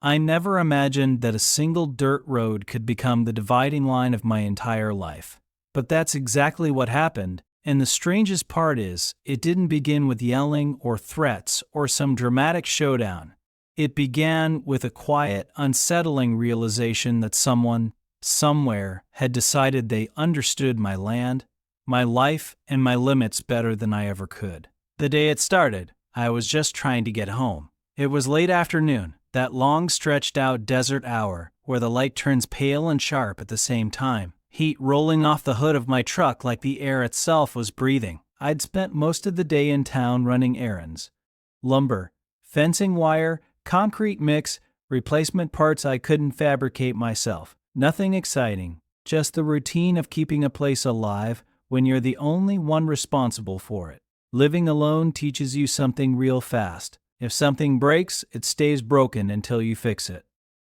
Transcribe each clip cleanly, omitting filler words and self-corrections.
I never imagined that a single dirt road could become the dividing line of my entire life. But that's exactly what happened, and the strangest part is, it didn't begin with yelling or threats or some dramatic showdown. It began with a quiet, unsettling realization that someone, somewhere, had decided they understood my land, my life, and my limits better than I ever could. The day it started, I was just trying to get home. It was late afternoon, that long stretched-out desert hour where the light turns pale and sharp at the same time, heat rolling off the hood of my truck like the air itself was breathing. I'd spent most of the day in town running errands. Lumber, fencing wire, concrete mix, replacement parts I couldn't fabricate myself. Nothing exciting, just the routine of keeping a place alive when you're the only one responsible for it. Living alone teaches you something real fast. If something breaks, it stays broken until you fix it.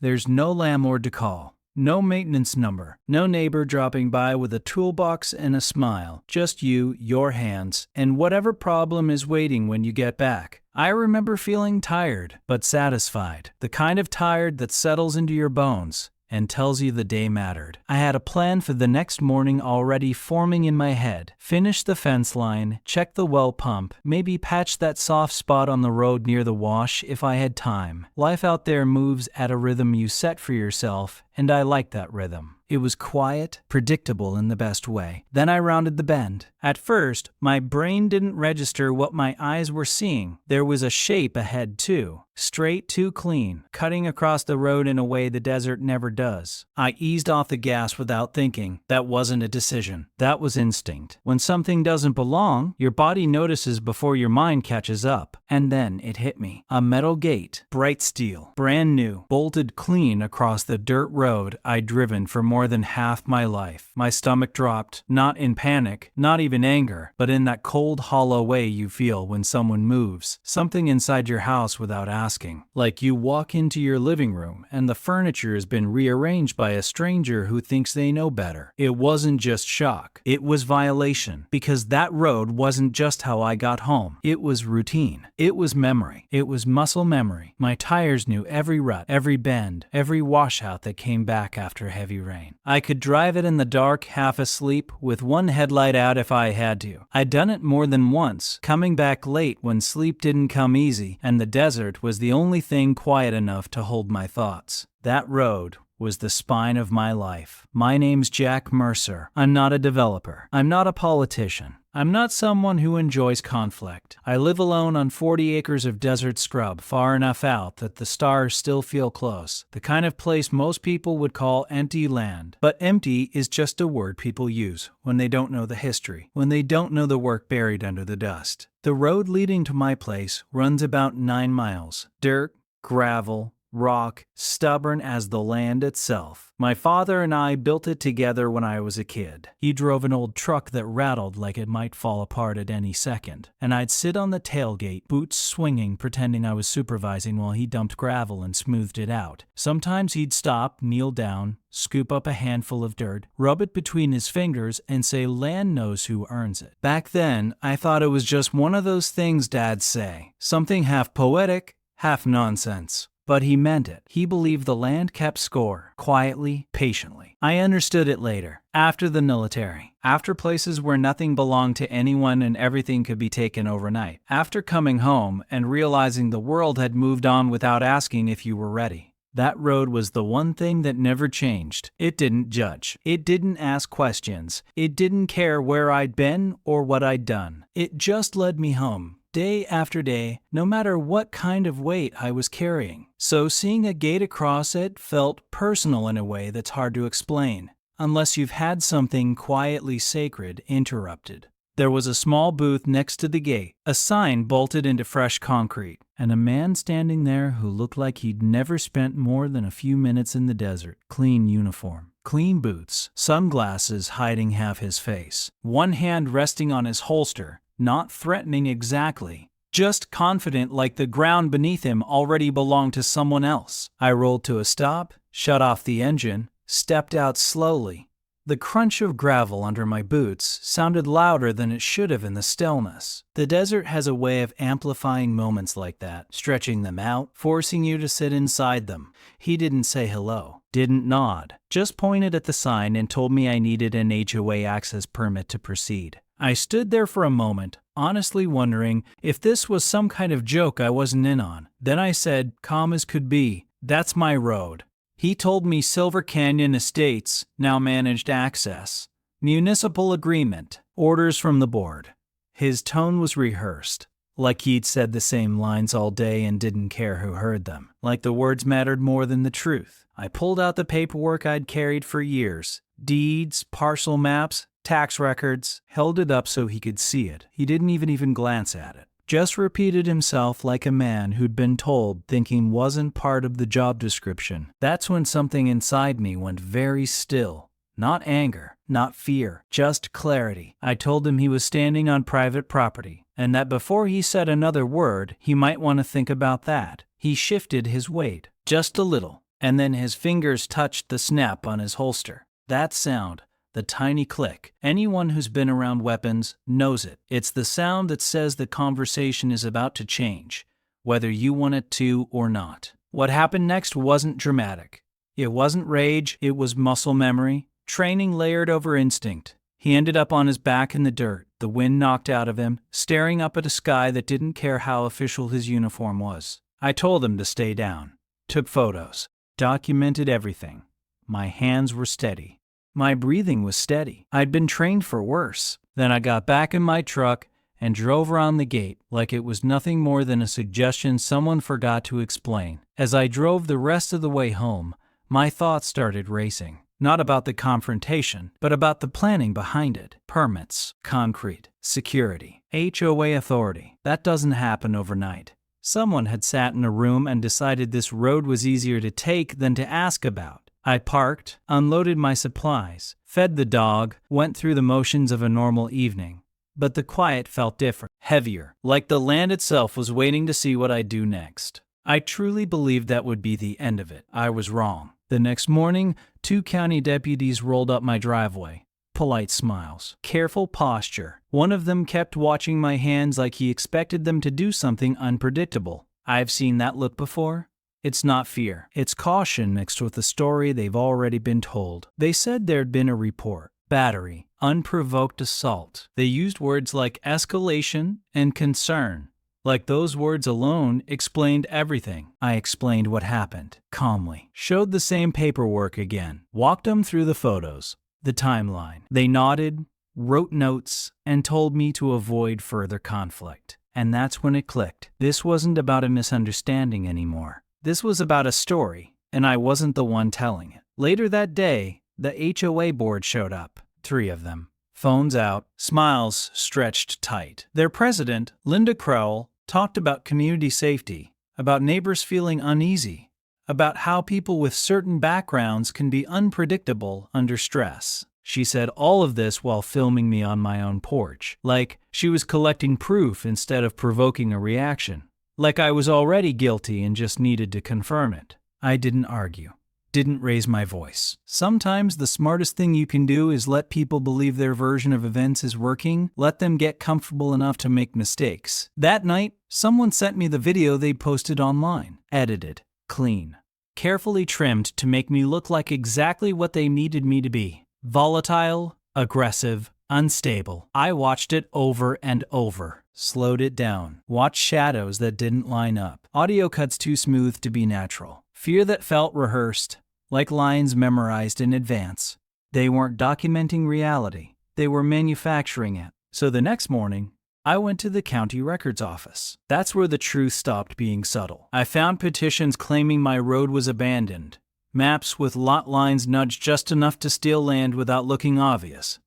There's no landlord to call, no maintenance number, no neighbor dropping by with a toolbox and a smile. Just you, your hands, and whatever problem is waiting when you get back. I remember feeling tired, but satisfied. The kind of tired that settles into your bones and tells you the day mattered. I had a plan for the next morning already forming in my head. Finish the fence line, check the well pump, maybe patch that soft spot on the road near the wash if I had time. Life out there moves at a rhythm you set for yourself, and I liked that rhythm. It was quiet, predictable in the best way. Then I rounded the bend. At first, my brain didn't register what my eyes were seeing. There was a shape ahead too. Straight, too clean, cutting across the road in a way the desert never does. I eased off the gas without thinking. That wasn't a decision. That was instinct. When something doesn't belong, your body notices before your mind catches up. And then it hit me. A metal gate, bright steel, brand new, bolted clean across the dirt road I'd driven for more than half my life. My stomach dropped, not in panic, not even anger, but in that cold, hollow way you feel when someone moves something inside your house without asking. Like you walk into your living room and the furniture has been rearranged by a stranger who thinks they know better. It wasn't just shock, it was violation, because that road wasn't just how I got home. It was routine. It was memory. It was muscle memory. My tires knew every rut, every bend, every washout that came back after heavy rain. I could drive it in the dark, half asleep, with one headlight out if I had to. I'd done it more than once, coming back late when sleep didn't come easy, and the desert was the only thing quiet enough to hold my thoughts. That road was the spine of my life. My name's Jack Mercer. I'm not a developer. I'm not a politician. I'm not someone who enjoys conflict. I live alone on 40 acres of desert scrub, far enough out that the stars still feel close. The kind of place most people would call empty land. But empty is just a word people use when they don't know the history, when they don't know the work buried under the dust. The road leading to my place runs about 9 miles. Dirt, gravel, rock, stubborn as the land itself. My father and I built it together when I was a kid. He drove an old truck that rattled like it might fall apart at any second, and I'd sit on the tailgate, boots swinging, pretending I was supervising while he dumped gravel and smoothed it out. Sometimes he'd stop, kneel down, scoop up a handful of dirt, rub it between his fingers, and say, "Land knows who earns it." Back then, I thought it was just one of those things dads say, something half poetic, half nonsense. But he meant it. He believed the land kept score, quietly, patiently. I understood it later, after the military, after places where nothing belonged to anyone and everything could be taken overnight, after coming home and realizing the world had moved on without asking if you were ready. That road was the one thing that never changed. It didn't judge. It didn't ask questions. It didn't care where I'd been or what I'd done. It just led me home. Day after day, no matter what kind of weight I was carrying. So seeing a gate across it felt personal in a way that's hard to explain, unless you've had something quietly sacred interrupted. There was a small booth next to the gate, a sign bolted into fresh concrete, and a man standing there who looked like he'd never spent more than a few minutes in the desert. Clean uniform, clean boots, sunglasses hiding half his face, one hand resting on his holster, not threatening exactly, just confident like the ground beneath him already belonged to someone else. I rolled to a stop, shut off the engine, stepped out slowly, The crunch of gravel under my boots sounded louder than it should have in the stillness. The desert has a way of amplifying moments like that, stretching them out, forcing you to sit inside them. He didn't say hello, didn't nod, just pointed at the sign and told me I needed an HOA access permit to proceed. I stood there for a moment, honestly wondering if this was some kind of joke I wasn't in on. Then I said, calm as could be, "That's my road." He told me Silver Canyon Estates now managed access, municipal agreement, orders from the board. His tone was rehearsed, like he'd said the same lines all day and didn't care who heard them, like the words mattered more than the truth. I pulled out the paperwork I'd carried for years, deeds, parcel maps, tax records, held it up so he could see it. He didn't even glance at it. Just repeated himself like a man who'd been told thinking wasn't part of the job description. That's when something inside me went very still. Not anger, not fear, just clarity. I told him he was standing on private property, and that before he said another word, he might want to think about that. He shifted his weight, just a little, and then his fingers touched the snap on his holster. That sound, the tiny click. Anyone who's been around weapons knows it. It's the sound that says the conversation is about to change, whether you want it to or not. What happened next wasn't dramatic. It wasn't rage, it was muscle memory, training layered over instinct. He ended up on his back in the dirt, the wind knocked out of him, staring up at a sky that didn't care how official his uniform was. I told him to stay down, took photos, documented everything. My hands were steady. My breathing was steady. I'd been trained for worse. Then I got back in my truck and drove around the gate like it was nothing more than a suggestion someone forgot to explain. As I drove the rest of the way home, my thoughts started racing. Not about the confrontation, but about the planning behind it. Permits, concrete, security, HOA authority. That doesn't happen overnight. Someone had sat in a room and decided this road was easier to take than to ask about. I parked, unloaded my supplies, fed the dog, went through the motions of a normal evening. But the quiet felt different, heavier, like the land itself was waiting to see what I'd do next. I truly believed that would be the end of it. I was wrong. The next morning, 2 county deputies rolled up my driveway. Polite smiles, careful posture. One of them kept watching my hands like he expected them to do something unpredictable. I've seen that look before. It's not fear. It's caution mixed with a story they've already been told. They said there'd been a report, battery, unprovoked assault. They used words like escalation and concern. Like those words alone explained everything. I explained what happened, calmly. Showed the same paperwork again. Walked them through the photos, the timeline. They nodded, wrote notes, and told me to avoid further conflict. And that's when it clicked. This wasn't about a misunderstanding anymore. This was about a story, and I wasn't the one telling it. Later that day, the HOA board showed up, 3 of them. Phones out, smiles stretched tight. Their president, Linda Crowell, talked about community safety, about neighbors feeling uneasy, about how people with certain backgrounds can be unpredictable under stress. She said all of this while filming me on my own porch, like she was collecting proof instead of provoking a reaction. Like I was already guilty and just needed to confirm it. I didn't argue, didn't raise my voice. Sometimes the smartest thing you can do is let people believe their version of events is working, let them get comfortable enough to make mistakes. That night, someone sent me the video they posted online, edited, clean, carefully trimmed to make me look like exactly what they needed me to be. Volatile, aggressive, unstable. I watched it over and over. Slowed it down. Watched shadows that didn't line up. Audio cuts too smooth to be natural. Fear that felt rehearsed, like lines memorized in advance. They weren't documenting reality. They were manufacturing it. So the next morning, I went to the county records office. That's where the truth stopped being subtle. I found petitions claiming my road was abandoned. Maps with lot lines nudged just enough to steal land without looking obvious.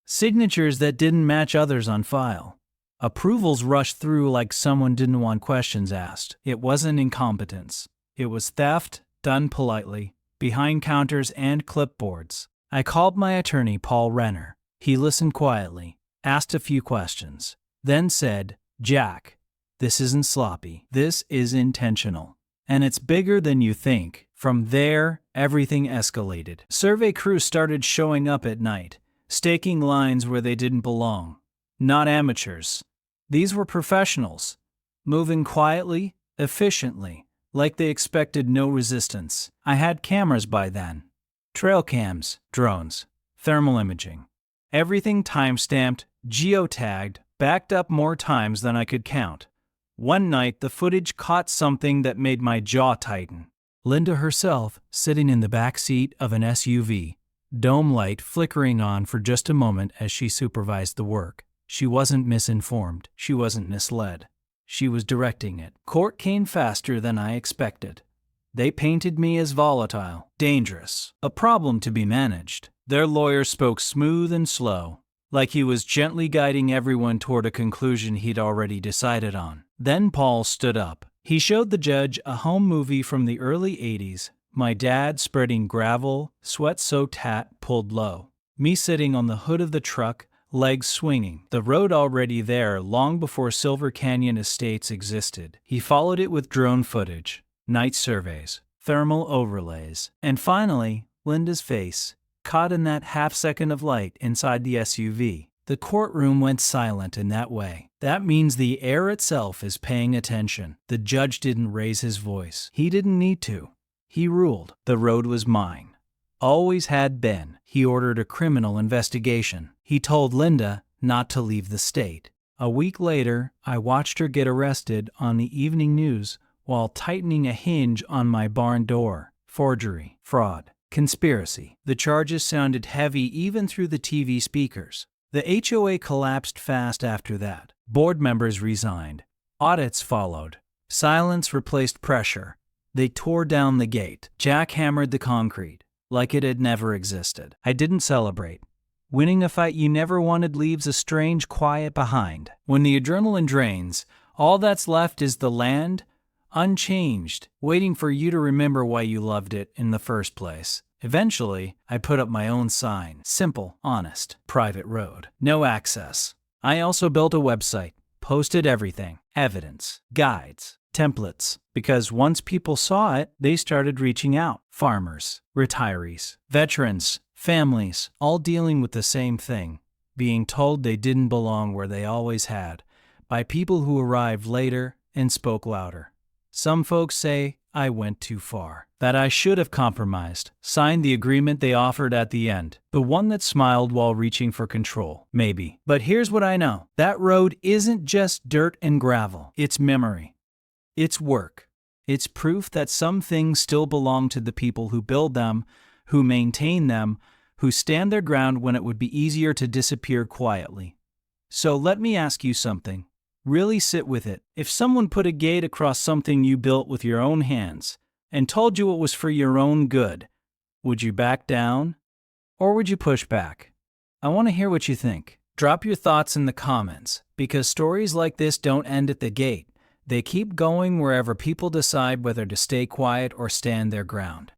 Signatures that didn't match others on file. Approvals rushed through like someone didn't want questions asked. It wasn't incompetence. It was theft, done politely, behind counters and clipboards. I called my attorney, Paul Renner. He listened quietly, asked a few questions, then said, "Jack, this isn't sloppy. This is intentional. And it's bigger than you think. From there, everything escalated. Survey crews started showing up at night, staking lines where they didn't belong. Not amateurs. These were professionals, moving quietly, efficiently, like they expected no resistance. I had cameras by then. Trail cams, drones, thermal imaging. Everything time-stamped, geotagged, backed up more times than I could count. One night, the footage caught something that made my jaw tighten. Linda herself, sitting in the back seat of an SUV, dome light flickering on for just a moment as she supervised the work. She wasn't misinformed. She wasn't misled. She was directing it. Court came faster than I expected. They painted me as volatile, dangerous, a problem to be managed. Their lawyer spoke smooth and slow, like he was gently guiding everyone toward a conclusion he'd already decided on. Then Paul stood up. He showed the judge a home movie from the early 80s, my dad spreading gravel, sweat-soaked hat pulled low. Me sitting on the hood of the truck, legs swinging. The road already there long before Silver Canyon Estates existed. He followed it with drone footage, night surveys, thermal overlays, and finally, Linda's face, caught in that half-second of light inside the SUV. The courtroom went silent in that way. That means the air itself is paying attention. The judge didn't raise his voice. He didn't need to. He ruled. The road was mine. Always had been. He ordered a criminal investigation. He told Linda not to leave the state. A week later, I watched her get arrested on the evening news while tightening a hinge on my barn door. Forgery, fraud, conspiracy. The charges sounded heavy even through the TV speakers. The HOA collapsed fast after that. Board members resigned. Audits followed. Silence replaced pressure. They tore down the gate, jackhammered the concrete, like it had never existed. I didn't celebrate. Winning a fight you never wanted leaves a strange quiet behind. When the adrenaline drains, all that's left is the land, unchanged, waiting for you to remember why you loved it in the first place. Eventually, I put up my own sign. Simple, honest, private road. No access. I also built a website, posted everything, evidence, guides, templates, because once people saw it, they started reaching out. Farmers, retirees, veterans, families, all dealing with the same thing, being told they didn't belong where they always had, by people who arrived later and spoke louder. Some folks say I went too far, that I should have compromised, signed the agreement they offered at the end, the one that smiled while reaching for control, maybe. But here's what I know. That road isn't just dirt and gravel. It's memory. It's work. It's proof that some things still belong to the people who build them, who maintain them, who stand their ground when it would be easier to disappear quietly. So let me ask you something. Really sit with it. If someone put a gate across something you built with your own hands and told you it was for your own good, would you back down? Or would you push back? I want to hear what you think. Drop your thoughts in the comments, because stories like this don't end at the gate. They keep going wherever people decide whether to stay quiet or stand their ground.